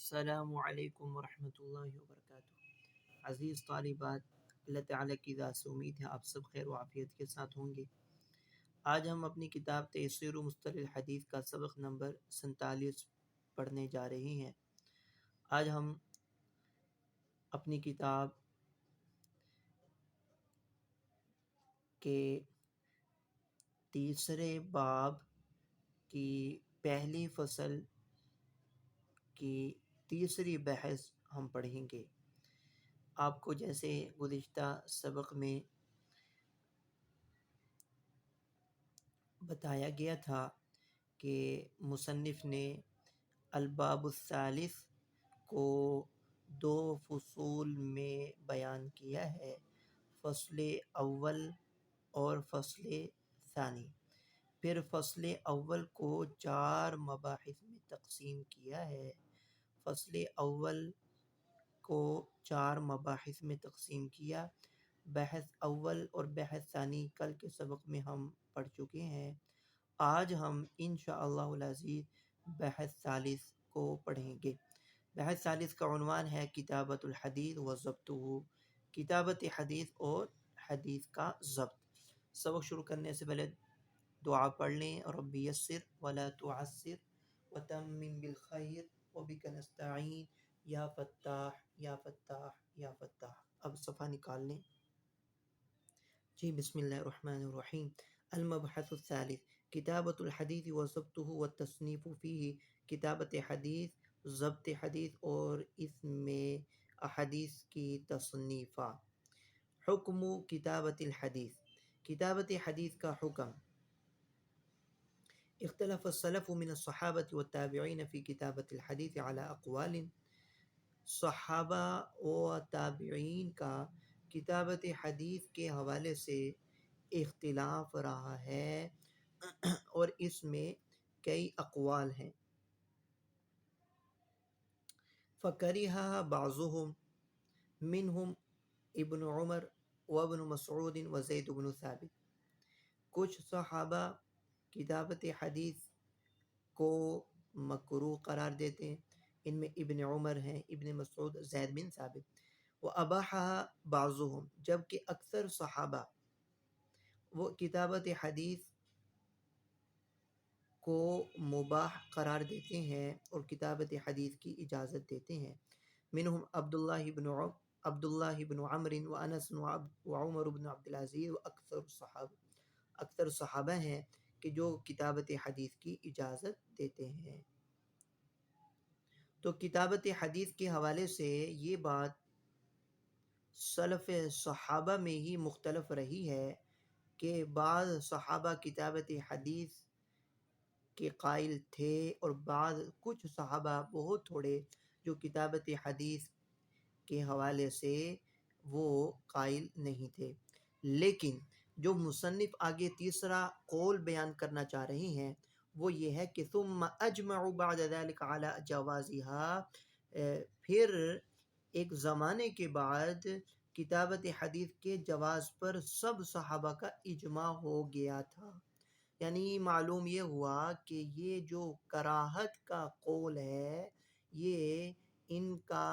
السلام علیکم ورحمۃ اللہ وبرکاتہ۔ عزیز طالبات، اللہ تعالیٰ کی ذات سے امید ہے آپ سب خیر و عافیت کے ساتھ ہوں گے۔ آج ہم اپنی کتاب تیسیر و مصطلح الحدیث کا سبق نمبر 47 پڑھنے جا رہے ہیں۔ آج ہم اپنی کتاب کے تیسرے باب کی پہلی فصل کی تیسری بحث ہم پڑھیں گے۔ آپ کو جیسے گزشتہ سبق میں بتایا گیا تھا کہ مصنف نے الباب الثالث کو 2 فصول میں بیان کیا ہے، فصل اول اور فصل ثانی۔ پھر فصل اول کو 4 مباحث میں تقسیم کیا ہے۔ فصل اول کو 4 مباحث میں تقسیم کیا۔ بحث اول اور بحث ثانی کل کے سبق میں ہم پڑھ چکے ہیں۔ آج ہم انشاءاللہ العزیز بحث ثالث کو پڑھیں گے۔ بحث ثالث کا عنوان ہے کتابت الحدیث و ضبطہ، کتابت حدیث اور حدیث کا ضبط۔ سبق شروع کرنے سے پہلے دعا پڑھ لیں، رب یسر ولا تعسر وتمم بالخیر وبک نستعین یا فتاح یا فتاح یا فتاح۔ اب صفحہ نکال لیں جی۔ بسم اللہ الرحمن الرحیم۔ المبحث الثالث کتابت الحدیث و ضبطہ والتصنیف فیہ، کتابت حدیث، ضبط حدیث اور اس میں احادیث کی تصنیفہ۔ حکم کتابت الحدیث، کتابت حدیث کا حکم۔ اختلف السلف من الصحابة والتابعین فی کتابت الحدیث علی اقوال۔ صحابہ و تابعین کا کتابت حدیث کے حوالے سے اختلاف رہا ہے اور اس میں کئی اقوال ہیں۔ فکرہا بعضهم منہم ابن عمر وابن مسعود وزید بن ثابت۔ کچھ صحابہ کتابت حدیث کو مکروہ قرار دیتے ہیں، ان میں ابن عمر ہیں، ابن مسعود، زید بن ثابت۔ واباحها بعضهم، جبکہ اکثر صحابہ وہ کتابت حدیث کو مباح قرار دیتے ہیں اور کتابت حدیث کی اجازت دیتے ہیں۔ منہم عبداللہ بن عمر وانس وعمر بن عبدالعزیز اکثر صحابہ ہیں کہ جو کتابت حدیث کی اجازت دیتے ہیں۔ تو کتابت حدیث کے حوالے سے یہ بات سلف صحابہ میں ہی مختلف رہی ہے کہ بعض صحابہ کتابت حدیث کے قائل تھے اور کچھ صحابہ بہت تھوڑے جو کتابت حدیث کے حوالے سے وہ قائل نہیں تھے۔ لیکن جو مصنف آگے تیسرا قول بیان کرنا چاہ رہے ہیں وہ یہ ہے کہ ثم اجمعوا بعد ذلك على جوازها، پھر ایک زمانے کے بعد کتابت حدیث کے جواز پر سب صحابہ کا اجماع ہو گیا تھا۔ یعنی معلوم یہ ہوا کہ یہ جو کراہت کا قول ہے یہ ان کا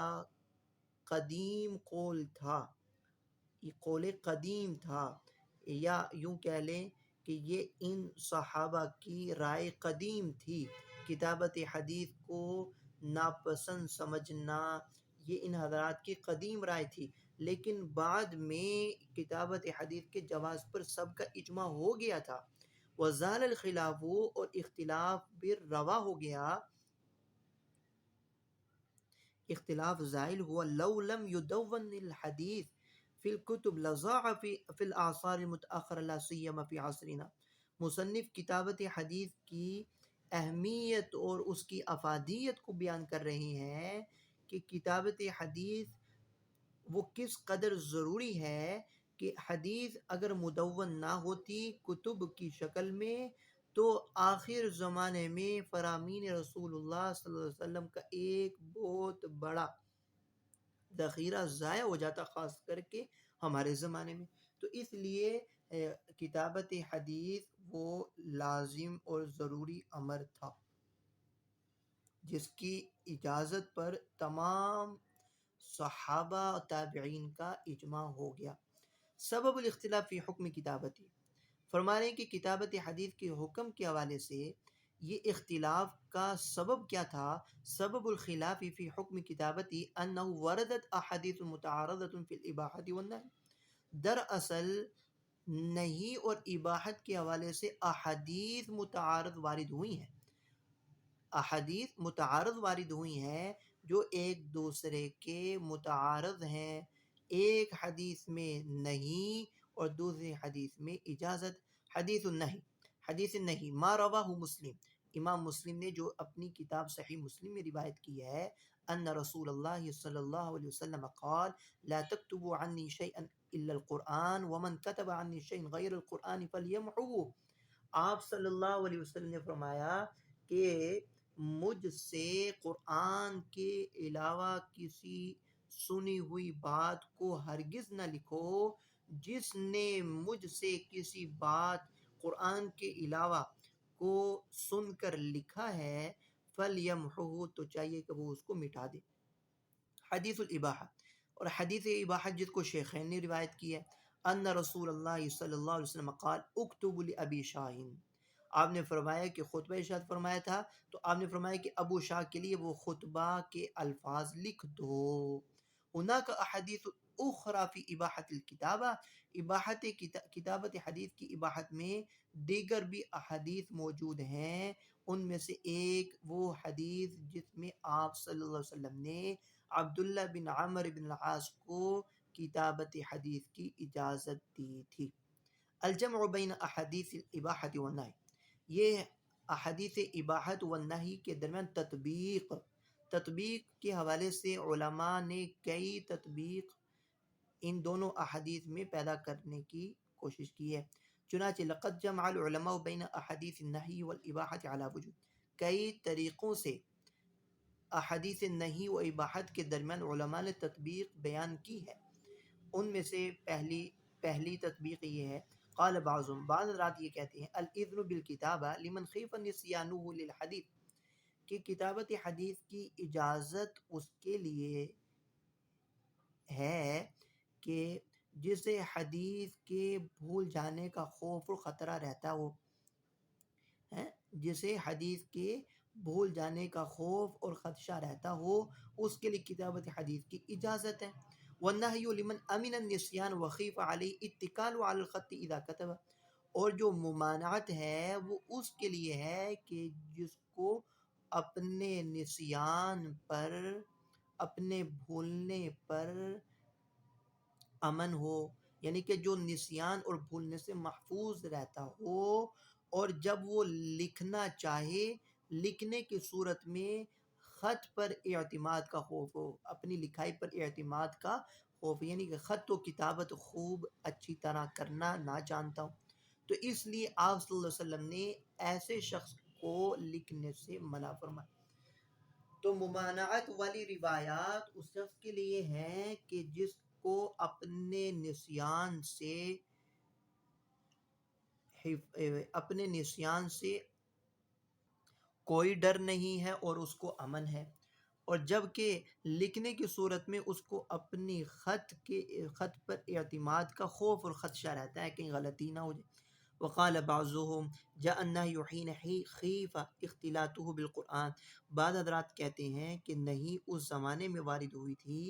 قدیم قول تھا، یہ قول قدیم تھا، یا یوں کہہ لیں کہ یہ ان صحابہ کی رائے قدیم تھی۔ کتابت حدیث کو ناپسند سمجھنا یہ ان حضرات کی قدیم رائے تھی، لیکن بعد میں کتابت حدیث کے جواز پر سب کا اجماع ہو گیا تھا۔ وزال الخلاف، اور اختلاف پھر روا ہو گیا، اختلاف زائل ہوا۔ لو لم يدون الحدیث فی الکتب لضاع فی الاعصار المتاخرہ لا سیما فی عصرنا۔ مصنف کتابت حدیث کی اہمیت اور اس کی افادیت کو بیان کر رہے ہیں کہ کتابت حدیث وہ کس قدر ضروری ہے کہ حدیث اگر مدون نہ ہوتی کتب کی شکل میں تو آخر زمانے میں فرامین رسول اللہ صلی اللہ علیہ وسلم کا ایک بہت بڑا ذخیرہ ضائع ہو جاتا، خاص کر کے ہمارے زمانے میں۔ تو اس لیے کتابت حدیث وہ لازم اور ضروری امر تھا۔ جس کی اجازت پر تمام صحابہ و تابعین کا اجماع ہو گیا۔ سبب الاختلاف فی حکم کتابتی، فرما رہے ہیں کہ کتابت حدیث کے حکم کے حوالے سے یہ اختلاف کا سبب کیا تھا؟ سبب الخلاف فی حکم کتابتی انہ وردت احادیث متعارضۃ فی الاباحۃ والنہی، دراصل نہیں اور اباحت کے حوالے سے احادیث متعارض وارد ہوئی ہیں، احادیث متعارض وارد ہوئی ہیں جو ایک دوسرے کے متعارض ہیں، ایک حدیث میں نہیں اور دوسری حدیث میں اجازت۔ حدیث النہی، حدیث النہی ما رواہ مسلم، امام مسلم نے جو اپنی کتاب صحیح مسلم میں روایت کی ہے، ان رسول اللہ صلی اللہ علیہ وسلم قال لا تكتبوا عني شيئا الا القرآن ومن كتب عني شيئا غیر القرآن فليمحوه، آپ صلی اللہ علیہ وسلم نے فرمایا کہ مجھ سے قرآن کے علاوہ کسی سنی ہوئی بات کو ہرگز نہ لکھو، جس نے مجھ سے کسی بات قرآن کے علاوہ کو سن کر لکھا ہے فَلْيَمْحُهُ، تو چاہیے کہ وہ اس کو مٹا دے۔ حدیث الاباحہ، اور حدیث اباحہ جس کو شیخین نے روایت کی ہے، ان رسول اللہ صلی اللہ علیہ وسلم قال اکتب لابی شاہین، آپ نے فرمایا کہ خطبہ ارشاد فرمایا تھا تو آپ نے فرمایا کہ ابو شاہ کے لیے وہ خطبہ کے الفاظ لکھ دو۔ ہناک احادیث اخرى فی اباحت الکتابہ، اباحت کتابت حدیث کی اباحت میں دیگر بھی احادیث موجود ہیں، ان میں سے ایک وہ حدیث جس میں آپ صلی اللہ علیہ وسلم نے عبداللہ بن عمر بن العاص کو کتابت حدیث کی اجازت دی تھی۔ الجمع بین احادیث الاباحۃ والنہی، یہ احادیث اباحت والنہی کے درمیان تطبیق کے حوالے سے علماء نے کئی تطبیق ان دونوں احادیث میں پیدا کرنے کی کوشش کی ہے۔ چنانچہ لقد جمع العلماء بین احادیث النہی والاباحۃ علی وجوہ، کئی طریقوں سے احادیث نہی و اباحت کے درمیان علماء نے تطبیق بیان کی ہے۔ ان میں سے پہلی تطبیق یہ ہے، قال بعضهم، بعض حضرات یہ کہتے ہیں، الاذن بالکتابہ لمن خیف نسیانہ للحدیث، کہ کتابت حدیث کی اجازت اس کے لیے ہے کہ جسے حدیث کے بھول جانے کا خوف اور خطرہ رہتا ہو، جسے حدیث کے بھول جانے کا خوف اور خدشہ رہتا ہو، اس کے لیے کتابت حدیث کی اجازت ہے۔ والنہی لمن امن النسیان وخیف علیہ اتکال علی الخط اذا کتب، اور جو ممانعت ہے وہ اس کے لیے ہے کہ جس کو اپنے نسیان پر، اپنے بھولنے پر امن ہو، یعنی کہ جو نسیان اور بھولنے سے محفوظ رہتا ہو، اور جب وہ لکھنا چاہے، لکھنے کی صورت میں خط پر اعتماد کا خوف ہو، اپنی لکھائی پر اعتماد کا خوف، یعنی کہ خط و کتابت خوب اچھی طرح کرنا نہ جانتا ہوں، تو اس لیے آپ صلی اللہ علیہ وسلم نے ایسے شخص کو لکھنے سے منع فرمایا۔ تو ممانعت والی روایات اس شخص کے لیے ہیں کہ جس کو اپنے نسیان سے کوئی ڈر نہیں ہے اور اس کو امن ہے، اور جبکہ لکھنے کی صورت میں اس کو اپنی خط پر اعتماد کا خوف اور خدشہ رہتا ہے کہیں غلطی نہ ہو جائے۔ وقال بعضهم جاء النهي حين خيف اختلاطه بالقرآن، بعض حضرات کہتے ہیں کہ نہیں اس زمانے میں وارد ہوئی تھی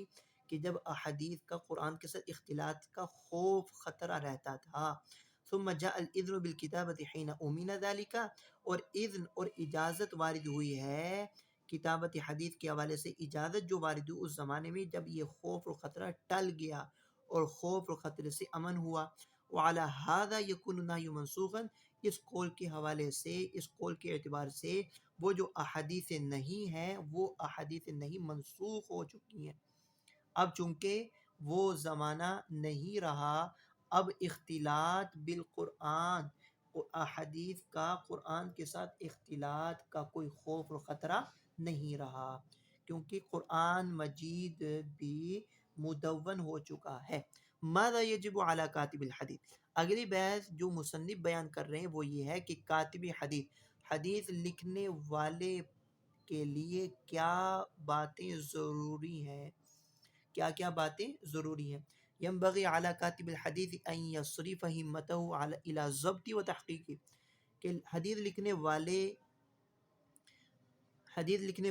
کہ جب احادیث کا قرآن کے ساتھ اختلاط کا خوف خطرہ رہتا تھا۔ ثم جاء الاذن بالکتابۃ حين امن ذلك، اور اذن اور اجازت وارد ہوئی ہے کتابت حدیث کے حوالے سے، اجازت جو وارد ہوئی اس زمانے میں جب یہ خوف اور خطرہ ٹل گیا اور خوف اور خطرے سے امن ہوا۔ وعلى هذا يكون النهي منسوخا، اس قول کے حوالے سے، اس قول کے اعتبار سے وہ جو احادیث نہیں ہیں وہ احادیث نہیں منسوخ ہو چکی ہیں، اب چونکہ وہ زمانہ نہیں رہا، اب اختلاط بالقرآن، احادیث کا قرآن کے ساتھ اختلاط کا کوئی خوف اور خطرہ نہیں رہا، کیونکہ قرآن مجید بھی مدون ہو چکا ہے۔ ماذا یجب علی کاتب الحدیث، اگلی بحث جو مصنف بیان کر رہے ہیں وہ یہ ہے کہ کاتب حدیث، حدیث لکھنے والے کے لیے کیا باتیں ضروری ہیں، کیا کیا باتیں ضروری ہیں. ینبغی علی کاتب الحدیث ان یصرف ہمتہ الی ضبط و تحقیق، کہ حدیث لکھنے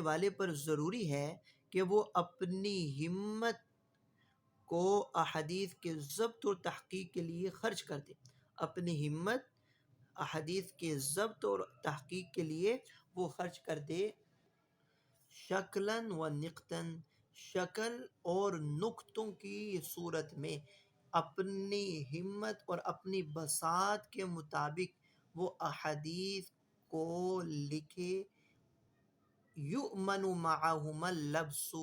والے پر ضروری ہے کہ وہ اپنی ہمت کو احادیث کے ضبط اور تحقیق کے لیے خرچ کر دے. اپنی ہمت احادیث کے ضبط اور تحقیق کے لیے وہ خرچ کر دے. شکلاً و نقطاً، شکل اور نقطوں کی صورت میں اپنی ہمت اور اپنی بساط کے مطابق وہ احادیث کو لکھے. یؤمن معہم اللبس،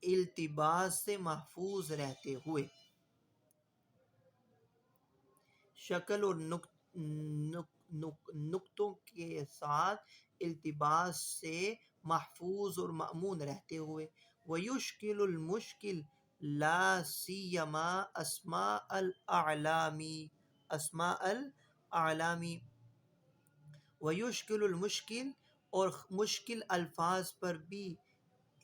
التباس سے محفوظ رہتے ہوئے. شکل اور نقطوں کے ساتھ التباس سے محفوظ اور مأمون رہتے ہوئے. وَيُشْكِلُ الْمُشْكِلِ لا سیما اسماء الاعلامی. وَيُشْكِلُ المشکل، اور مشکل الفاظ پر بھی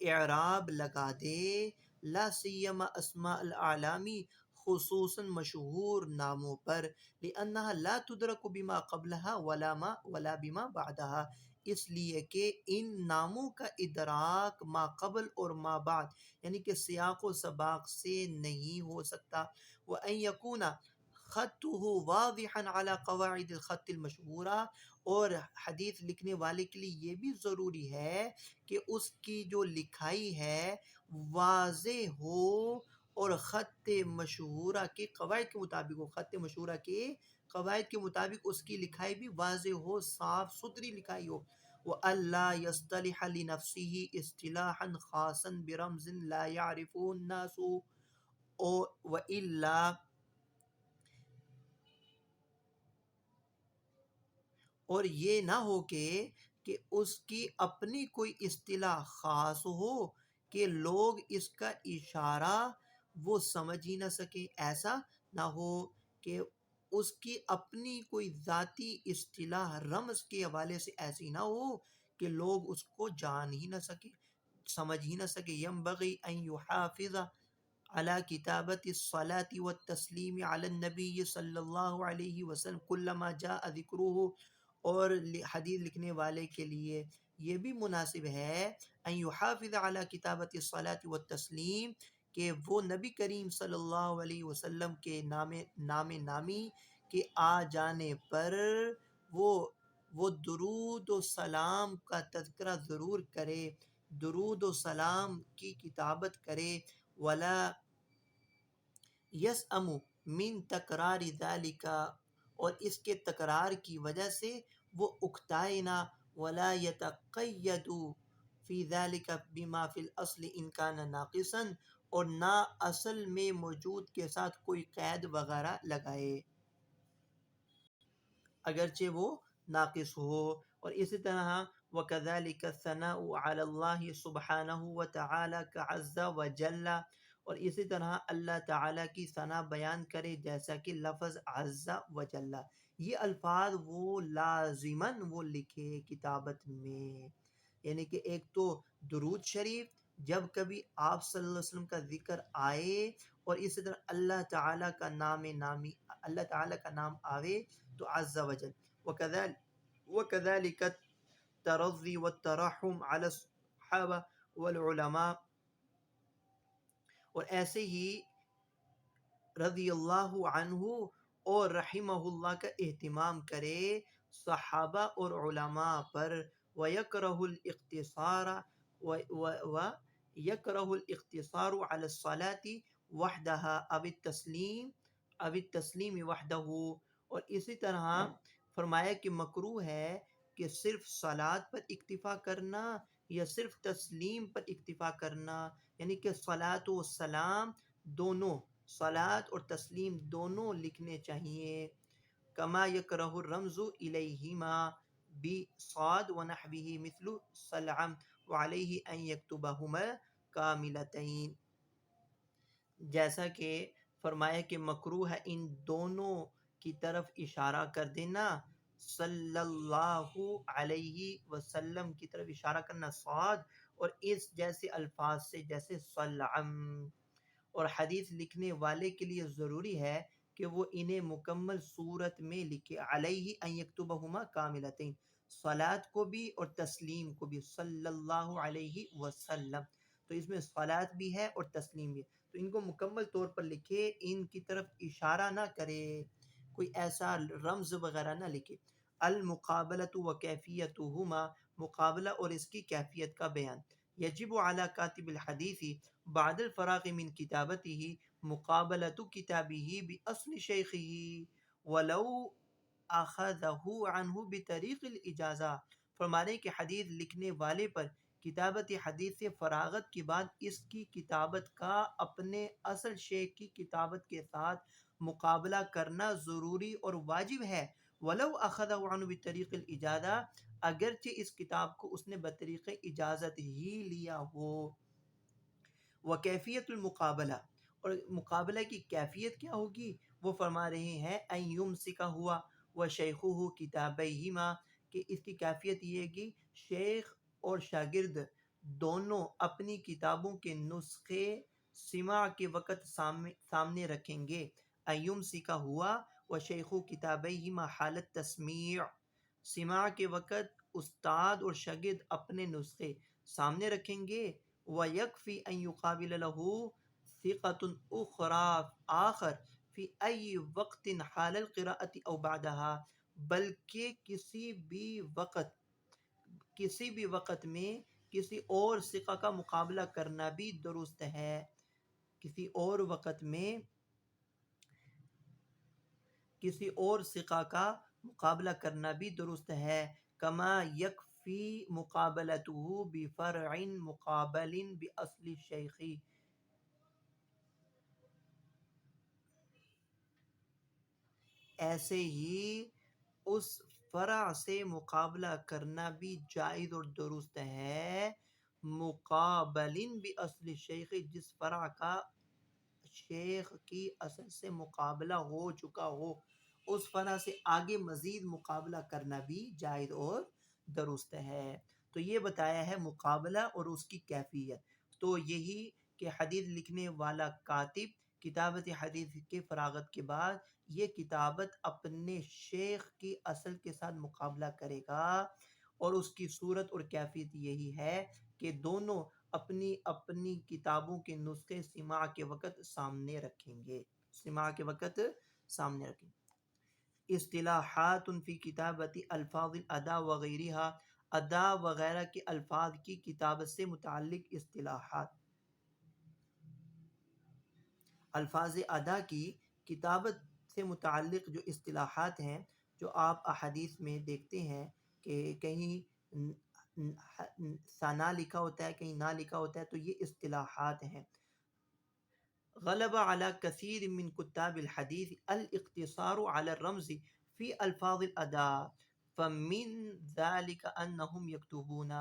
اعراب لگا دے. لا سیما اسماء الاعلامی، خصوصاً مشہور ناموں پر. لأنها لا تدرک بما قبلها ولا بما بعدها، اس لیے کہ ان ناموں کا ادراک ما قبل اور ما بعد یعنی کہ سیاق و سباق سے نہیں ہو سکتا. وأن يكون خطه واضحا على قواعد الخط المشہورہ، اور حدیث لکھنے والے کے لیے یہ بھی ضروری ہے کہ اس کی جو لکھائی ہے واضح ہو اور خط مشہورہ کے قواعد کے مطابق ہو. خط مشہورہ کے قواعد کے مطابق اس کی لکھائی بھی واضح ہو، صاف ستھری لکھائی ہو. وَأَلَّا يَصْطَلِحَ لِنَفْسِهِ اصطلاحا خاصا برمز لا يعرفه الناس، وَإِلَّا، اور یہ نہ ہو کہ اس کی اپنی کوئی اصطلاح خاص ہو کہ لوگ اس کا اشارہ وہ سمجھ ہی نہ سکے. ایسا نہ ہو کہ اس کی اپنی کوئی ذاتی اصطلاح رمز کے حوالے سے ایسی نہ ہو کہ لوگ اس کو جان ہی نہ سکے، سمجھ ہی نہ سکے. ینبغی ان یحافظ علی کتابت الصلاة والتسلیم علی النبی صلی اللہ علیہ وسلم کلما جاء ذکرہ، اور حدیث لکھنے والے کے لیے یہ بھی مناسب ہے ان یحافظ علی کتابت الصلاة والتسلیم، کہ وہ نبی کریم صلی اللہ علیہ وسلم کے نام نامی کے آ جانے پر وہ درود و سلام کا تذکرہ ضرور کرے، درود و سلام کی کتابت کرے. ولا یسأم من تکرار ذالک، اور اس کے تکرار کی وجہ سے وہ اکتائے نہ. ولا یتقید فی ذالک بما فی الاصل ان کان ناقصا، اور نہ اصل میں موجود کے ساتھ کوئی قید وغیرہ لگائے اگرچہ وہ ناقص ہو. اور اسی طرح وَكَذَلِكَ الثَّنَاءُ عَلَى اللَّهِ سُبْحَانَهُ وَتَعَالَى كَعَزَّ وَجَلَّ، اور اسی طرح اللہ تعالیٰ کی ثنا بیان کرے جیسا کہ لفظ عز و جل. یہ الفاظ وہ لازماً وہ لکھے کتابت میں، یعنی کہ ایک تو درود شریف جب کبھی آپ صلی اللہ علیہ وسلم کا ذکر آئے، اور اسی طرح اللہ تعالیٰ کا اللہ تعالیٰ کا نام آوے تو عز و جل. وَكَذَلِكَ التَّرَضِّ وَالتَّرَحُّمْ عَلَى الصحابہ والعلماء، اور ایسے ہی رضی اللہ عنہ اور رحمہ اللہ کا اہتمام کرے صحابہ اور علماء پر. وَيَكْرَهُ الاقتصار على الصلاة وحدها او التسلیم وحدہ، اور اسی طرح فرمایا کہ مکروہ ہے کہ صرف صلاۃ پر اکتفا کرنا یا صرف تسلیم پر اکتفا کرنا، یعنی کہ صلاۃ و سلام دونوں، صلاۃ اور تسلیم دونوں لکھنے چاہیے. کما یکرہ الرمز الیہما بصاد ونحوہ مثل سلعم وعلیہ ان یکتبہما کاملتین، جیسا کہ فرمایا کہ مکروہ ہے ان دونوں کی طرف اشارہ کر دینا صلی اللہ علیہ وسلم کی طرف اشارہ کرنا صاد اور اس جیسے الفاظ سے جیسے صلعم. اور حدیث لکھنے والے کے لیے ضروری ہے کہ وہ انہیں مکمل صورت میں لکھے. علیہ ان یکتبہما کاملتین، صلاۃ کو بھی اور تسلیم کو بھی، صلی اللہ علیہ وسلم. تو اس میں صلاۃ بھی ہے اور تسلیم بھی ہے، تو ان کو مکمل طور پر لکھے، ان کی طرف اشارہ نہ کرے، کوئی ایسا رمز وغیرہ نہ لکھے. المقابلۃ و کیفیتہما، مقابلہ اور اس کی کیفیت کا بیان. یجب علی کاتب الحدیث بعد الفراغ من کتابته مقابلۃ کتابه باصل شیخه ولو اخذه عنه بطریق الاجازہ. فرمانے کہ حدیث لکھنے والے پر کتابت حدیث سے فراغت کے بعد اس کی کتابت کا اپنے اصل شیخ کی کتابت کے ساتھ مقابلہ کرنا ضروری اور واجب ہے. ولو اخذه عنه بطریق الاجازہ، اگرچہ اس کتاب کو اس نے بطریق اجازت ہی لیا ہو. وکیفیت المقابلہ، اور مقابلہ کی کیفیت کیا ہوگی، وہ فرما رہے ہیں ان یمسک ہوا و شیخہ کتابیہما، کہ اس کی کیفیت یہ ہے کہ شیخ اور شاگرد دونوں اپنی کتابوں کے نسخے سماع کے وقت سامنے رکھیں گے. ان یمسک ہوا و شیخہ کتابیہما حالت تسمیع، سماع کے وقت استاد اور شاگرد اپنے نسخے سامنے رکھیں گے. وَيَكْفِي أَن يُقَابِلَ لَهُ ثِقَةٌ أُخْرَى آخر فِي أَيِّ وَقْتٍ حَالَ الْقِرَاءَةِ أَوْ بَعْدَهَا، بلکہ کسی بھی وقت میں کسی اور ثقہ کا مقابلہ کرنا بھی درست ہے، کسی اور وقت میں کسی اور ثقہ کا مقابلہ کرنا بھی درست ہے. کما یکفی مقابلتہ بفرع مقابل باصل شیخی، ایسے ہی اس فرع سے مقابلہ کرنا بھی جائز اور درست ہے، مقابل باصل شیخ، جس فرع کا شیخ کی اصل سے مقابلہ ہو چکا ہو، اس فرع سے آگے مزید مقابلہ کرنا بھی جائز اور درست ہے. تو یہ بتایا ہے مقابلہ اور اس کی کیفیت. تو یہی کہ حدیث لکھنے والا کاتب کتابت حدیث کے فراغت کے بعد یہ کتابت اپنے شیخ کی اصل کے ساتھ مقابلہ کرے گا، اور اس کی صورت اور کیفیت یہی ہے کہ دونوں اپنی اپنی کتابوں کے نسخے سماع کے وقت سامنے رکھیں گے، سماع کے وقت سامنے رکھیں گے. اصطلاحات فی کتابت الفاظ الادا وغیرہ، ادا وغیرہ کے الفاظ کی کتابت سے متعلق اصطلاحات. الفاظ ادا کی کتابت سے متعلق جو اصطلاحات ہیں، جو آپ احادیث میں دیکھتے ہیں کہ کہیں ثنا لکھا ہوتا ہے، کہیں نہ لکھا ہوتا ہے، تو یہ اصطلاحات ہیں. غلب على كثير من كتاب الحديث الاقتصار على الرمز في الفاظ الاداء فمن ذلك انهم يكتبون،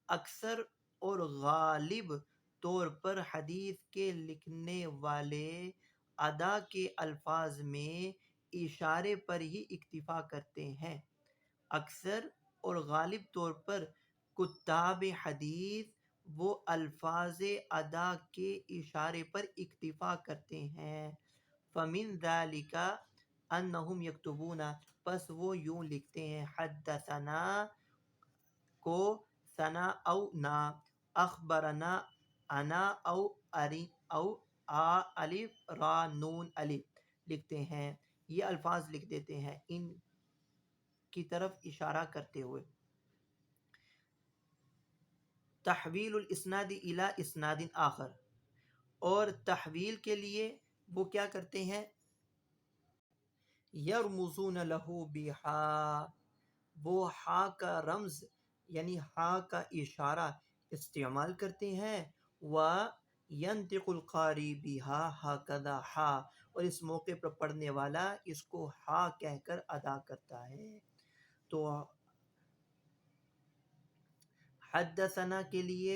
اکثر اور غالب طور پر حدیث کے لکھنے والے ادا کے الفاظ میں اشارے پر ہی اکتفا کرتے ہیں. اکثر اور غالب طور پر کتاب حدیث وہ الفاظ ادا کے اشارے پر اکتفا کرتے ہیں. فمن ذالک انہم یکتبون، پس وہ یوں لکھتے ہیں حدثنا کو ثنا او نا، اخبرنا انا او اری او آ الف را نون الف لکھتے ہیں. یہ الفاظ لکھ دیتے ہیں ان کی طرف اشارہ کرتے ہوئے. تحویل الاسناد الی اسناد آخر، اور تحویل کے لیے وہ کیا کرتے ہیں، یرمزون لہ بہا، وہ ہا کا رمز یعنی ہا کا اشارہ استعمال کرتے ہیں. وینطق القاری بہا ہکذا ہا، اور اس موقع پر پڑھنے والا اس کو ہا کہہ کر ادا کرتا ہے. تو حدثنا کے لیے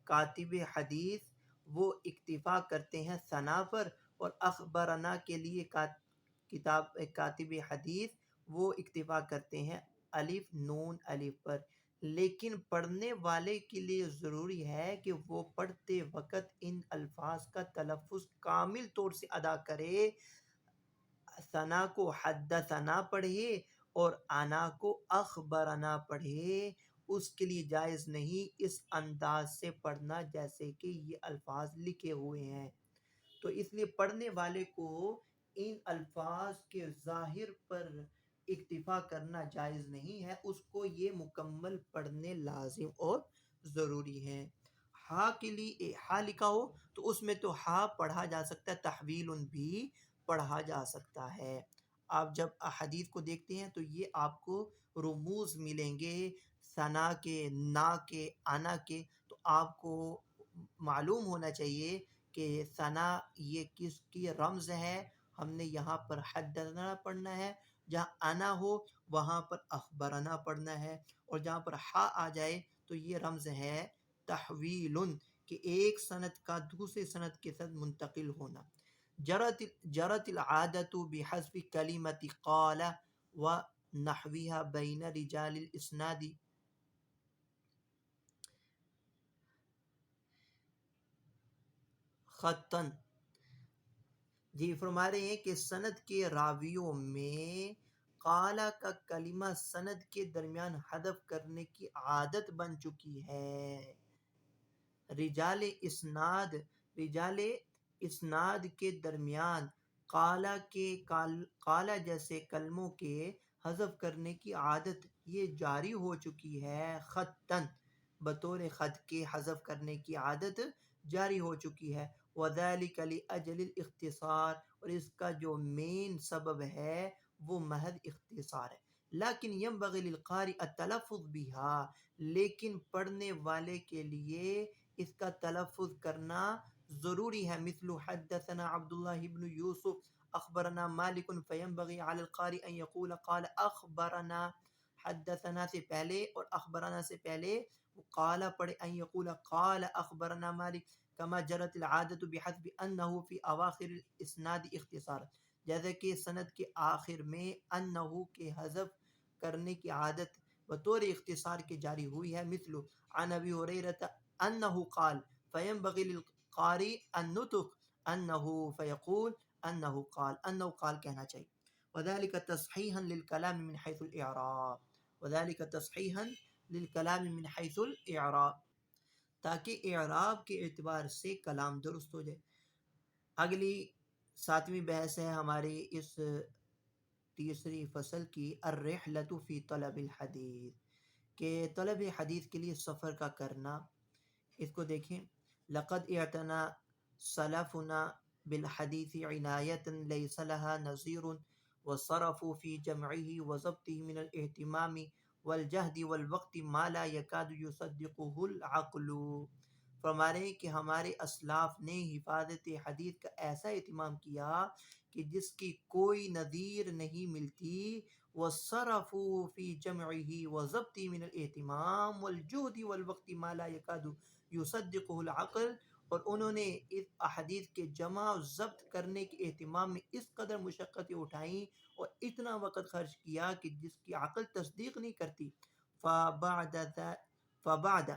کاتب حدیث وہ اکتفا کرتے ہیں ثنا پر، اور اخبرنا کے لیے کاتب حدیث وہ اکتفا کرتے ہیں الف نون الف پر، لیکن پڑھنے والے کے لیے ضروری ہے کہ وہ پڑھتے وقت ان الفاظ کا تلفظ کامل طور سے ادا کرے، ثنا کو حدثنا پڑھے اور انا کو اخبرنا پڑھے۔ اس کے لیے جائز نہیں اس انداز سے پڑھنا جیسے کہ یہ الفاظ لکھے ہوئے ہیں۔ تو اس لیے پڑھنے والے کو ان الفاظ کے ظاہر پر اکتفا کرنا جائز نہیں ہے، اس کو یہ مکمل پڑھنے لازم اور ضروری ہے۔ ہا کے لیے ہا لکھا ہو تو اس میں تو ہا پڑھا جا سکتا ہے، تحویل بھی پڑھا جا سکتا ہے۔ آپ جب احادیث کو دیکھتے ہیں تو یہ آپ کو رموز ملیں گے ثنا کے، نا کے، انا کے، تو آپ کو معلوم ہونا چاہیے کہ ثنا یہ کس کی رمز ہے۔ ہم نے یہاں پر حدثنا پڑھنا ہے، جہاں انا ہو وہاں پر اخبرنا پڑھنا ہے، اور جہاں پر ہا آ جائے تو یہ رمز ہے تحویل، کہ ایک سند کا دوسرے سند کے ساتھ منتقل ہونا۔ جرت العادت بحذف کلمت قال و نحوها بین رجال الاسناد خطن۔ جی فرما رہے ہیں کہ سند کے راویوں میں قالا کا کلمہ سند کے درمیان حذف کرنے کی عادت بن چکی ہے۔ رجال اسناد کے درمیان قالا جیسے کلموں کے حذف کرنے کی عادت یہ جاری ہو چکی ہے، خطن بطور خط کے حذف کرنے کی عادت جاری ہو چکی ہے۔ وذلك لأجل الاختصار، اور اس کا جو مین سبب ہے وہ محض اختصار ہے۔ لیکن ينبغي للقارئ التلفظ بها، لیکن پڑھنے والے کے لیے اس کا تلفظ کرنا ضروری ہے۔ مثل حدثنا عبداللہ بن یوسف اخبرنا مالک، فینبغی علی القارئ ان یقول قال اخبرنا، حدثنا سے پہلے اور اخبرنا سے پہلے قال پڑھے، ان یقول قال اخبرنا مالک، کما جرت العادت بحسب انه فی اواخر الاسناد اختصار، جیسے کہ سند کے آخر میں انه کے حذف کرنے کی عادت بطور اختصار کے جاری ہوئی ہے۔ مثل عن ابی ہریرہ انه قال، فینبغی للقاری النطق انه فیقول انه قال کہنا چاہیے۔ وذلك تصحیحا للکلام من حیث الاعراب، وذلك تصحیحا للکلام من حیث الاعراب، تاکہ اعراب کے اعتبار سے کلام درست ہو جائے۔ اگلی 7ویں بحث ہے ہماری اس تیسری فصل کی، الرحلۃ فی طلب الحدیث، کہ طلب حدیث کے لیے سفر کا کرنا۔ اس کو دیکھیں، لقد اعتنى سلفنا بالحدیث عنایۃ لیس لها نظیر وصرفوا في جمعه وضبطه من الاہتمام والجہد والوقت ما لا يكاد يصدقه العقل۔ فرما رہے ہیں کہ ہمارے اسلاف نے حفاظت حدیث کا ایسا اہتمام کیا کہ جس کی کوئی نظیر نہیں ملتی، وصرفوا في جمعه وضبطه من الاہتمام والجہد والوقت ما لا يكاد يصدقه العقل، اور انہوں نے اس احادیث کے جمع و ضبط کرنے کے اہتمام میں اس قدر مشقتیں اٹھائیں اور اتنا وقت خرچ کیا کہ جس کی عقل تصدیق نہیں کرتی۔ فبعد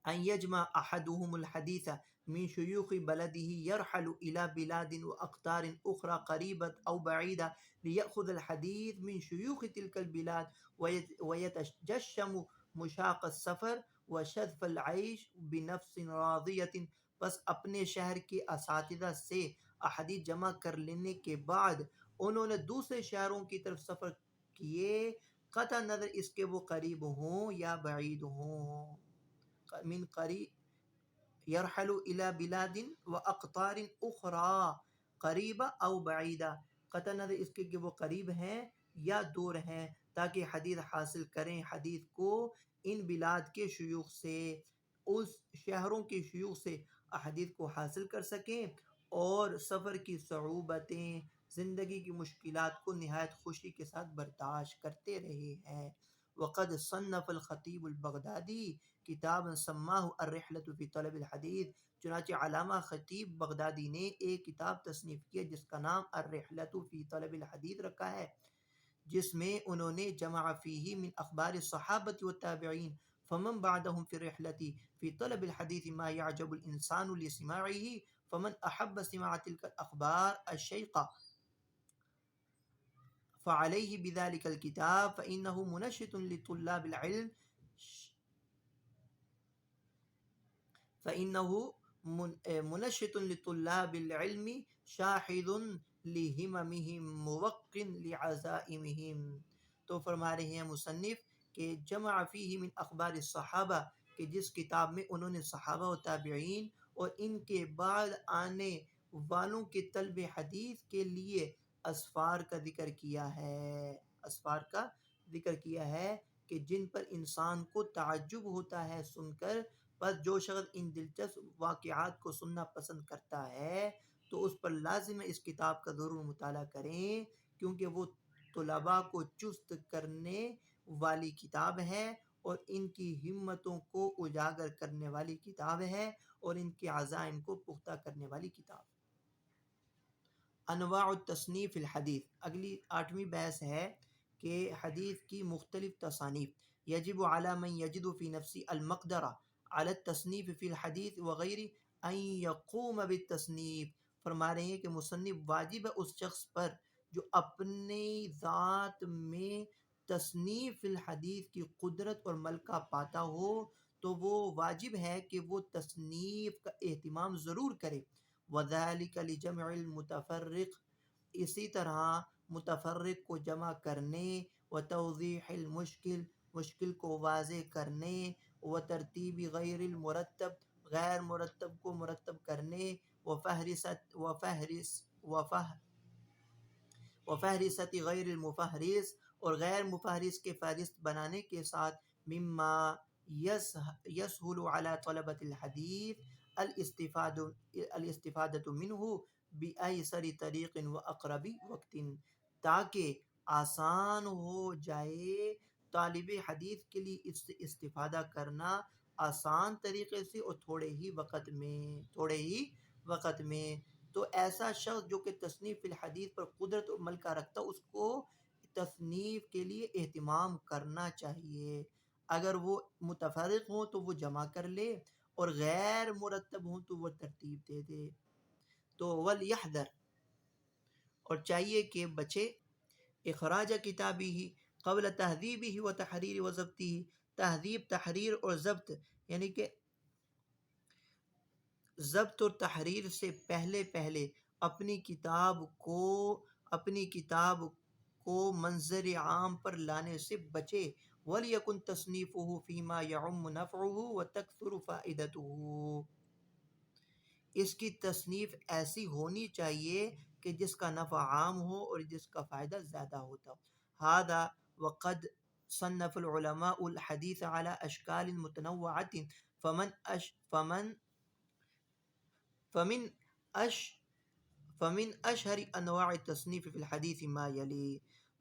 ان يجمع احدهم الحديث من شيوخ بلده يرحل الى بلاد واقطار اخرى قريبة او بعيدة ليأخذ الحديث من شيوخ تلك البلاد ويتجشم مشاق السفر وشذف العيش بنفس راضية، بس اپنے شہر کے اساتذہ سے احادیث جمع کر لینے کے بعد انہوں نے دوسرے شہروں کی طرف سفر کیے، قطع نظر اس کے وہ قریب ہوں یا بعید ہوں۔ من قریب یرحل الى بلاد و اقطار اخرى قریبہ او بعیدہ، قطع نظر اس کے کہ وہ قریب ہیں یا دور ہیں، تاکہ حدیث حاصل کریں حدیث کو ان بلاد کے شیوخ سے، اس شہروں کے شیوخ سے احادیث کو حاصل کر سکیں اور سفر کی صعوبتیں، زندگی کی مشکلات کو نہایت خوشی کے ساتھ برداشت کرتے رہے ہیں۔ وقد صنف الخطیب البغدادی کتابا سماہ الرحلۃ فی طلب الحدیث، چنانچہ علامہ خطیب بغدادی نے ایک کتاب تصنیف کی ہے جس کا نام الرحلۃ فی طلب الحدیث رکھا ہے۔ جس میں انہوں نے جمع فیہ من اخبار الصحابۃ والتابعین فمن بعدهم في الرحلة في طلب الحديث ما يعجب الإنسان لسماعه فمن أحب سماع تلك الأخبار الشيقة فعليه بذلك الكتاب فإنه منشط لطلاب العلم فإنه منشط لطلاب العلم شاحذ لہممہم موق لعزائمہم. تو فرما رہے ہیں مصنف کہ جمع فیہ من اخبار الصحابہ، کہ جس کتاب میں انہوں نے صحابہ و تابعین اور ان کے بعد آنے والوں کے طلب حدیث کے لیے اسفار کا ذکر کیا ہے، اسفار کا ذکر کیا ہے کہ جن پر انسان کو تعجب ہوتا ہے سن کر. بس جو شخص ان دلچسپ واقعات کو سننا پسند کرتا ہے تو اس پر لازم ہے اس کتاب کا ضرور مطالعہ کریں، کیونکہ وہ طلباء کو چست کرنے والی کتاب ہے اور ان کی ہمتوں کو اجاگر کرنے والی کتاب ہے اور ان کے عزائم کو پختہ کرنے والی کتاب. انواع التصنیف الحدیث. اگلی 8ویں بحث ہے کہ حدیث کی مختلف تصانیف. یجب علی من یجد فی نفسی المقدرہ علی التصنیف فی الحدیث وغیر ان یقوم بالتصنیف. فرما رہے ہیں کہ مصنف واجب ہے اس شخص پر جو اپنی ذات میں تصنیف الحدیث کی قدرت اور ملکہ پاتا ہو تو وہ واجب ہے کہ وہ تصنیف کا اہتمام ضرور کرے. وذلک لجمع المتفرق، اسی طرح متفرق کو جمع کرنے، وتوضیح المشکل، مشکل کو واضح کرنے، وترتیب غیر المرتب، غیر مرتب کو مرتب کرنے، وفہرست غیر المفہرس، اور غیر مفہرس کے فہرست بنانے کے ساتھ مما یسہل علی طلبۃ الحدیث الاستفادۃ منہ بأیسر طریق واقرب وقت، تاکہ آسان ہو جائے طالب حدیث کے لیے اس سے استفادہ کرنا آسان طریقے سے اور تھوڑے ہی وقت میں. تو ایسا شخص جو کہ تصنیف الحدیث پر قدرت اور ملکہ رکھتا اس کو تصنیف کے لیے اہتمام کرنا چاہیے. اگر وہ متفرق ہوں تو وہ جمع کر لے اور غیر مرتب ہوں تو وہ ترتیب دے دے. تو ولیحذر، اور چاہیے کہ بچے اخراج کتابی ہی قبل تہذیبی ہی و تحریر و ضبطی ہی. تہذیب، تحریر اور ضبط یعنی کہ ضبط اور تحریر سے پہلے اپنی کتاب کو منظر عام پر لانے سے بچے. وَلْيَكُنْ تَصْنِيفُهُ فِي مَا يَعُمُّ نَفْعُهُ وَتَكْثُرُ فَائِدَتُهُ. اس کی تصنیف ایسی ہونی چاہیے کہ جس کا نفع عام ہو اور جس کا فائدہ زیادہ ہوتا ہو. هذا وقد صنف العلماء الحدیث على اشکال متنوعة فمن اشہر انواع التصنیف فی الحدیث ما یلی.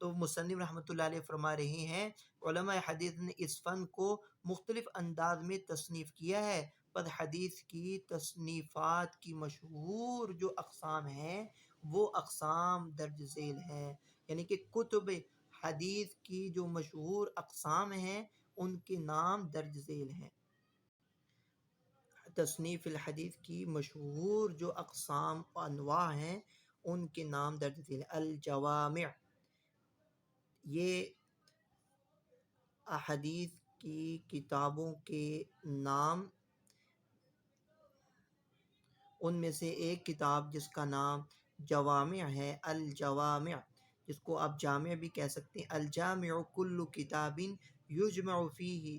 تو مصنف رحمۃ اللہ علیہ فرما رہے ہیں علماء حدیث نے اس فن کو مختلف انداز میں تصنیف کیا ہے. پس حدیث کی تصنیفات کی مشہور جو اقسام ہیں وہ اقسام درج ذیل ہیں، یعنی کہ کتب حدیث کی جو مشہور اقسام ہیں ان کے نام درج ذیل ہیں. تصنیف الحدیث کی مشہور جو اقسام و انواع ہیں ان کے نام درج ذیل ہیں. الجوامع، یہ احادیث کی کتابوں کے نام. ان میں سے ایک کتاب جس کا نام جوامع ہے، الجوامع، جس کو آپ جامع بھی کہہ سکتے ہیں. الجامع کل کتاب یجمع فیہ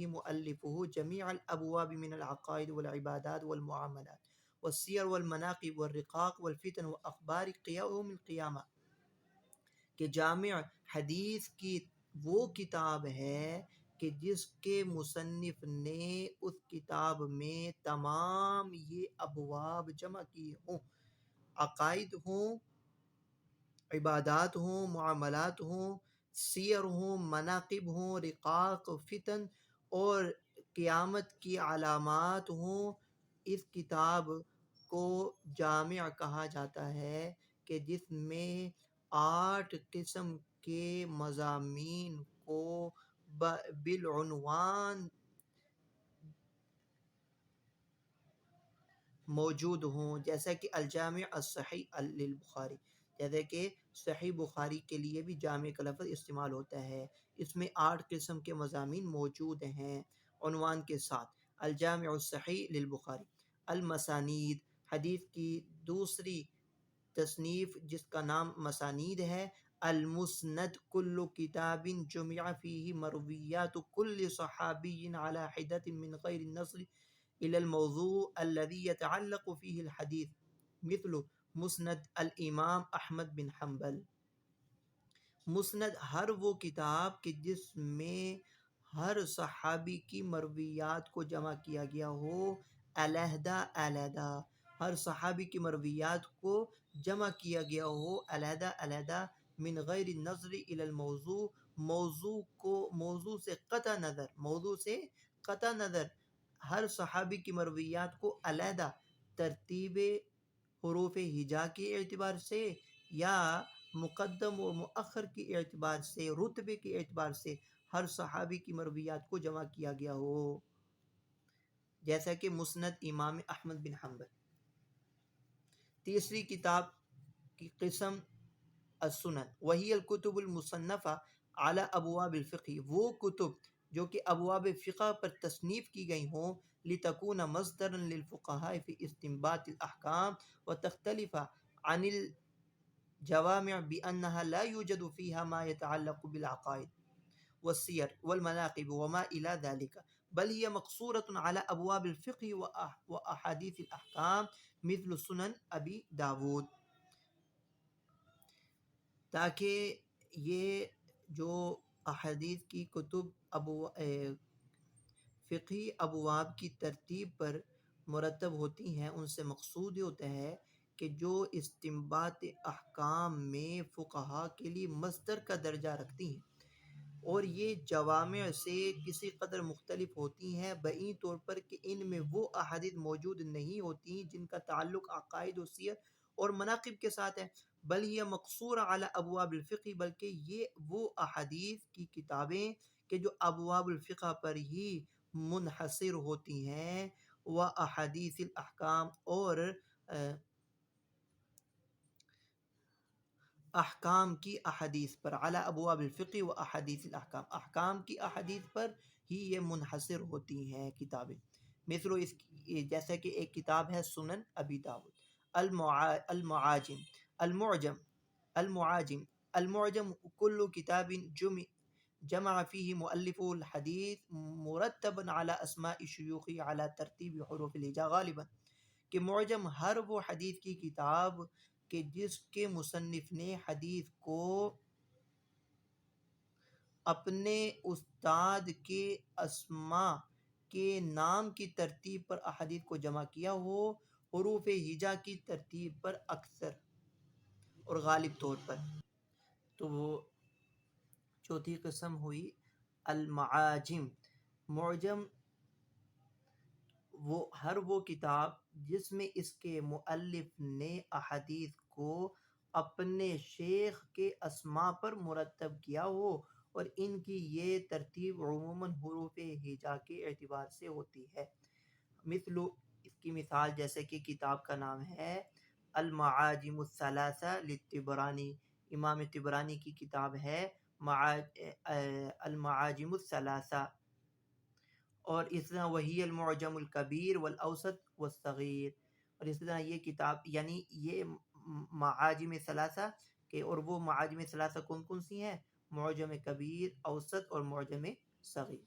مؤلفہ جمیع الابواب من العقائد والعبادات والمعاملات والسیر والمناقب والرقاق والفتن واخبار یوم القیامہ. کہ جامع حدیث کی وہ کتاب ہے کہ جس کے مصنف نے اس کتاب میں تمام یہ ابواب جمع کیے ہوں، عقائد ہوں، عبادات ہوں، معاملات ہوں، سیر ہوں، مناقب ہوں، رقاق، فتن اور قیامت کی علامات ہوں. اس کتاب کو جامع کہا جاتا ہے کہ جس میں 8 قسم کے مضامین کو بالعنوان موجود ہوں، جیسا کہ الجامع الصحیح للبخاری، جیسے کہ صحیح بخاری کے لیے بھی جامع کا لفظ استعمال ہوتا ہے، اس میں 8 قسم کے مضامین موجود ہیں عنوان کے ساتھ۔ الجامع الصحیح للبخاری۔ المسانید، حدیث کی دوسری تصنیف جس کا نام مسانید ہے۔ المسند، کل کتاب جمع فیہ مرویات کل صحابی علی حدۃ من غیر النظر إلى الموضوع الذي يتعلق فيه الحديث، مثل مسند الامام احمد بن حنبل۔ مسند ہر وہ کتاب کہ جس میں ہر صحابی کی مرویات کو جمع کیا گیا ہو علیحدہ علیحدہ، ہر صحابی کی مرویات کو جمع کیا گیا ہو علیحدہ علیحدہ، من غیر النظر الى الموضوع، موضوع سے قطع نظر، موضوع سے قطع نظر، ہر صحابی کی مرویات کو علیحدہ ترتیب حروف ہجا کے اعتبار سے یا مقدم و مؤخر کے اعتبار سے، رتبے کے اعتبار سے ہر صحابی کی مرویات کو جمع کیا گیا ہو، جیسا کہ مسند امام احمد بن حنبل۔ تیسری کتاب کی قسم السنن، وہی الکتب المصنفہ علی ابواب الفقہ، وہ کتب جو کہ ابواب فقہ پر تصنیف کی گئی ہوں، لتکون مصدرا للفقہاء فی استنباط الاحکام وتختلف عن الجوامع بانها لا يوجد فيها ما يتعلق بالعقائد والسیر والمناقب وما الى ذلك، بل هي مقصورة على ابواب الفقہ واحادیث الاحکام مثل سنن ابی داود، تاکہ یہ جو احادیث کی کتب فقہی ابواب کی ترتیب پر مرتب ہوتی ہیں، ان سے مقصود یہ ہوتا ہے کہ جو استنباط احکام میں فقہا کے لیے مصدر کا درجہ رکھتی ہیں اور یہ جوامع سے کسی قدر مختلف ہوتی ہیں، بعین طور پر کہ ان میں وہ احادیث موجود نہیں ہوتی جن کا تعلق عقائد و سیر اور مناقب کے ساتھ ہے، بل یہ مقصور علی ابواب الفقہ، بلکہ یہ وہ احادیث کی کتابیں کہ جو ابواب الفقہ پر ہی منحصر ہوتی ہیں، و احادیث الاحکام، اور احکام کی احادیث پر، علی ابواب الفقہ و احادیث الاحکام، احکام کی احادیث پر ہی یہ منحصر ہوتی ہیں کتابیں، مثل اس جیسا کہ ایک کتاب ہے سنن ابی داود۔ المعاجم، المعجم، المعاجم، المعجم کل کتاب جمع فیہ مؤلف الحدیث مرتبا علی اسماء شیوخ علی ترتیب حروف الہجا غالبا، کہ معجم ہر وہ حدیث کی کتاب کہ جس کے مصنف نے حدیث کو اپنے استاد کے اسماء کے نام کی ترتیب پر احادیث کو جمع کیا ہو، حروف ہجا کی ترتیب پر اکثر اور غالب طور پر۔ تو وہ چوتھی قسم ہوئی المعاجم۔ معجم ہر وہ کتاب جس میں اس کے مؤلف نے احادیث کو اپنے شیخ کے اسماء پر مرتب کیا ہو اور ان کی یہ ترتیب عموماً حروف ہجا کے اعتبار سے ہوتی ہے، مثل اس کی مثال جیسے کہ کتاب کا نام ہے المعاجم الثلاثہ للطبرانی، امام طبرانی کی کتاب ہے المعاجم الثلاثہ، اور اس طرح وہی المعجم الکبیر والاوسط والصغیر، اور اس طرح یہ کتاب یعنی یہ معاجم ثلاثہ کہ، اور وہ معاجم ثلاثہ کون کون سی ہیں؟ معجم کبیر، اوسط اور معجم صغیر۔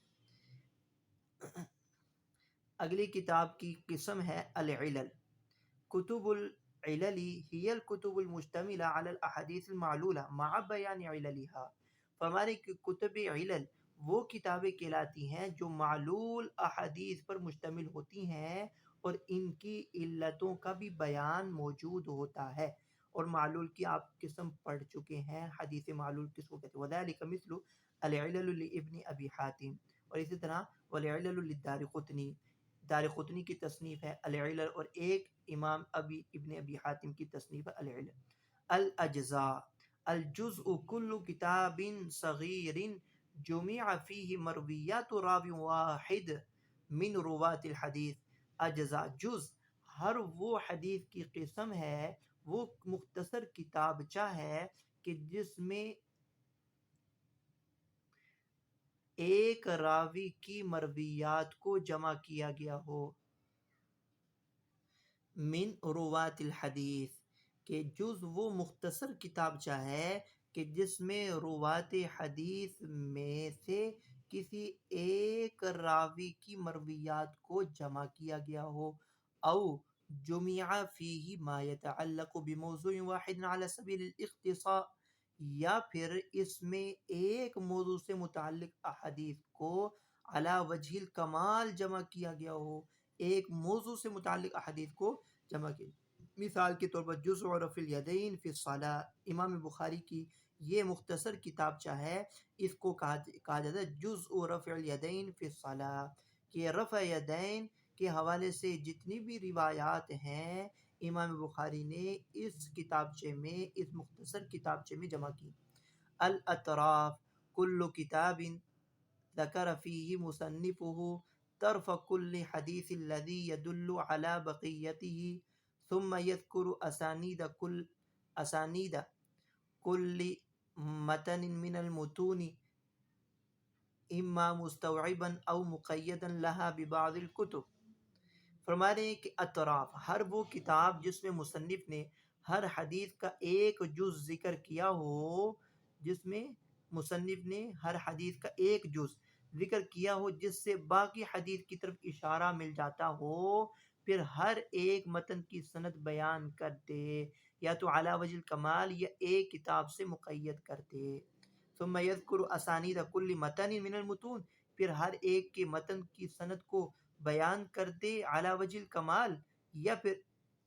اگلی کتاب کی قسم ہے العلل۔ کتب العلل هي الكتب المشتملة على الاحاديث المعلولة مع بیان عللها، ہماری کتب علل وہ کتابیں کہلاتی ہیں جو معلول احادیث پر مشتمل ہوتی ہیں اور ان کی علتوں کا بھی بیان موجود ہوتا ہے، اور معلول کی آپ قسم پڑھ چکے ہیں، حدیث معلول کس کو کہتے ہیں، وذلك مثل العلل لابن ابی حاتم، اور اسی طرح والعلل للدارقطنی، دارقطنی کی تصنیف ہے العلل، اور ایک امام ابن ابی حاتم کی تصنیف ہے العلل۔ الاجزاء، الجزء کل کتاب صغیر جمع فیہ مرویات راوی واحد من روات الحدیث. اجزاء جز ہر وہ حدیث کی قسم ہے، وہ مختصر کتابچہ ہے کہ جس میں ایک راوی کی مرویات کو جمع کیا گیا ہو. من روات الحدیث کہ جز وہ مختصر کتابچہ ہے کہ جس میں روات حدیث میں سے کسی ایک راوی کی مرویات کو جمع کیا گیا ہو. او جمع فیہ ما یتعلق بموضوع واحد علی سبیل الاختصاء، یا پھر اس میں ایک موضوع سے متعلق احادیث کو علی وجہ الکمال جمع کیا گیا ہو، ایک موضوع سے متعلق احادیث کو جمع کیا. مثال کے طور پر جزء رفع الیدین فی الصلاۃ، امام بخاری کی یہ مختصر کتابچہ ہے، اس کو کہا جاتا ہے جزء رفع الیدین فی الصلاۃ، کہ رفع یدین کے حوالے سے جتنی بھی روایات ہیں امام بخاری نے اس کتابچے میں، اس مختصر کتابچے میں جمع کی. الاطراف کل کتاب ذکر فیہ مصنفہ طرف کل حدیث الذی یدل علی بقیتہ ثم یذکر اسانید کل متن من المتون اما مستوعبا او مقیدا لها ببعض الکتب. فرما رہے ہیں کہ اطراف ہر وہ کتاب جس میں مصنف نے ہر حدیث کا ایک جز ذکر کیا ہو، جس میں مصنف نے ہر حدیث کا ایک جز ذکر کیا ہو جس سے باقی حدیث کی طرف اشارہ مل جاتا ہو، پھر ہر ایک متن کی سند بیان کر دے، یا تو علی وجہ الکمال یا ایک کتاب سے مقید کر دے. ثم یذکر اسانید کل متن من المتون، پھر ہر ایک کے متن کی سند کو بیان کر دے علی وجہ الکمال، یا پھر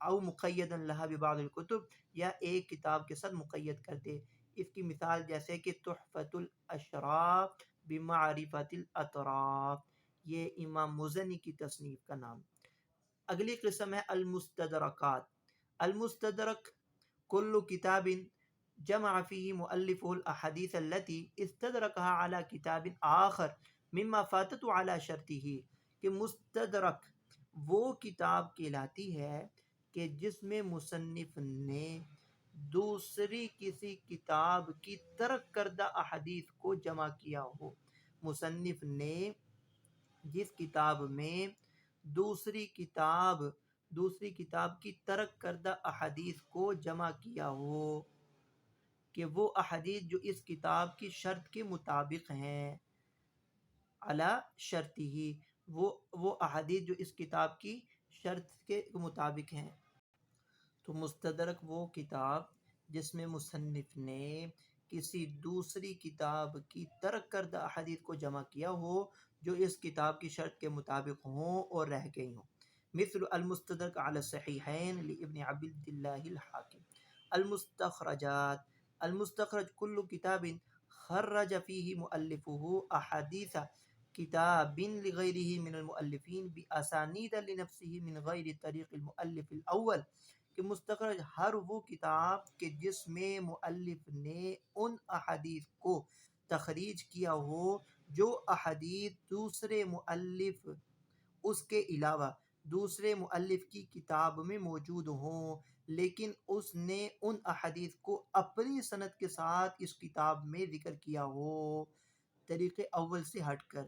او مقیدا لها ببعض الکتب، یا ایک کتاب کے ساتھ مقید کر دے. اس کی مثال جیسے کہ تحفۃ الاشراف بمعرفۃ الاطراف، یہ امام مزنی کی تصنیف کا نام. اگلی قسم ہے المستدرکات. المستدرک کل کتاب جمع فیہ مؤلفہ الاحادیث التي استدرکها علی کتاب آخر مما فاتت علی شرطہ، کہ مستدرک وہ کتاب کہلاتی ہے کہ جس میں مصنف نے دوسری کسی کتاب کی ترک کردہ احادیث کو جمع کیا ہو. مصنف نے جس کتاب میں دوسری کتاب کی ترک کردہ احادیث کو جمع کیا ہو، کہ وہ احادیث جو اس کتاب کی شرط کے مطابق ہیں، علی شرطہ، وہ احادیث جو اس کتاب کی شرط کے مطابق ہیں. تو مستدرک وہ کتاب جس میں مصنف نے کسی دوسری کتاب کی ترک کردہ احادیث کو جمع کیا ہو جو اس کتاب کی شرط کے مطابق ہوں اور رہ گئی ہوں. مثل المستدرک علی الصحیحین لابن عبد اللہ الحاکم. المستخرجات المستخرج کل کتاب خرج فیہ مؤلفہ احادیث کتاب لغیرہ من المؤلفین باسانید لنفسہ من غیر طریق المؤلف الاول، کہ مستخرج ہر وہ کتاب کہ جس میں مؤلف نے ان احادیث کو تخریج کیا ہو جو احادیث دوسرے مؤلف، اس کے علاوہ دوسرے مؤلف کی کتاب میں موجود ہوں، لیکن اس نے ان احادیث کو اپنی سند کے ساتھ اس کتاب میں ذکر کیا ہو، طریق اول سے ہٹ کر،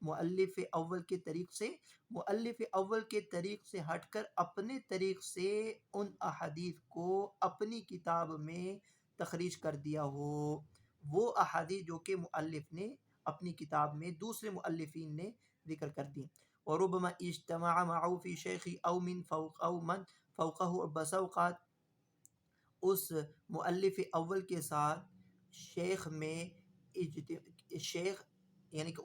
مؤلف اول کے طریق سے ہٹ کر اپنے طریق سے ان احادیث کو اپنی کتاب میں تخریج کر دیا ہو، وہ احادیث جو کہ مؤلف نے اپنی کتاب میں دوسرے مؤلفین نے ذکر کر دی. وربما اجتمع معه في شیخ او من فوقه، بسا اوقات اس مؤلف اول کے ساتھ شیخ میں شیخ یعنی کہ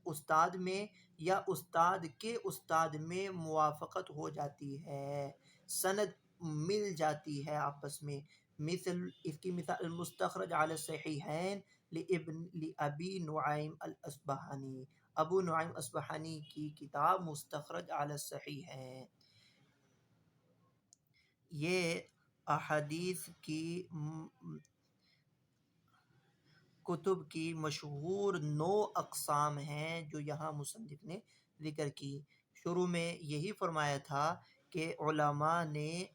استاد میں یا استاد کے استاد میں موافقت ہو جاتی ہے، سند مل جاتی ہے آپس میں. اس کی مثال المستخرج علی الصحیحین لابی نعیم الاصبہانی، ابو نعیم اصبہانی کی کتاب مستخرج علی الصحیحین. یہ احادیث کی کتب کی مشہور 9 اقسام ہیں جو یہاں مصنف نے ذکر کی۔ شروع میں یہی فرمایا تھا کہ علماء نے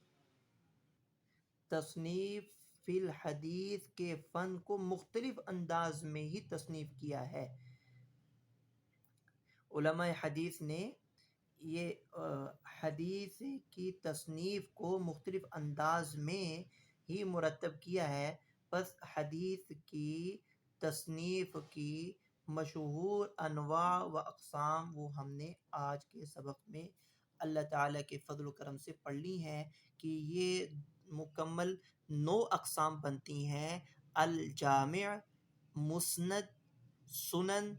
تصنیف فی الحدیث کے فن کو مختلف انداز میں ہی تصنیف کیا ہے۔ علماء حدیث نے یہ حدیث کی تصنیف کو مختلف انداز میں ہی مرتب کیا ہے۔ پس حدیث کی تصنیف کی مشہور انواع و اقسام وہ ہم نے آج کے سبق میں اللہ تعالیٰ کے فضل و کرم سے پڑھ لی ہیں کہ یہ مکمل 9 اقسام بنتی ہیں: الجامع، مسند، سنن،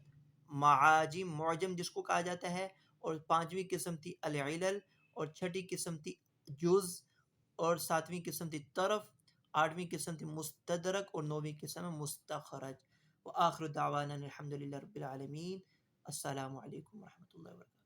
معاجم، معجم جس کو کہا جاتا ہے، اور 5ویں قسم تھی العلل، اور 6ٹھی قسم تھی جز، اور 7ویں قسم تھی طرف، 8ویں قسم تھی مستدرک، اور 9ویں قسم مستخرج۔ وآخر دعوانا الحمد للہ رب العالمین۔ السلام علیکم ورحمۃ اللہ وبرکاتہ۔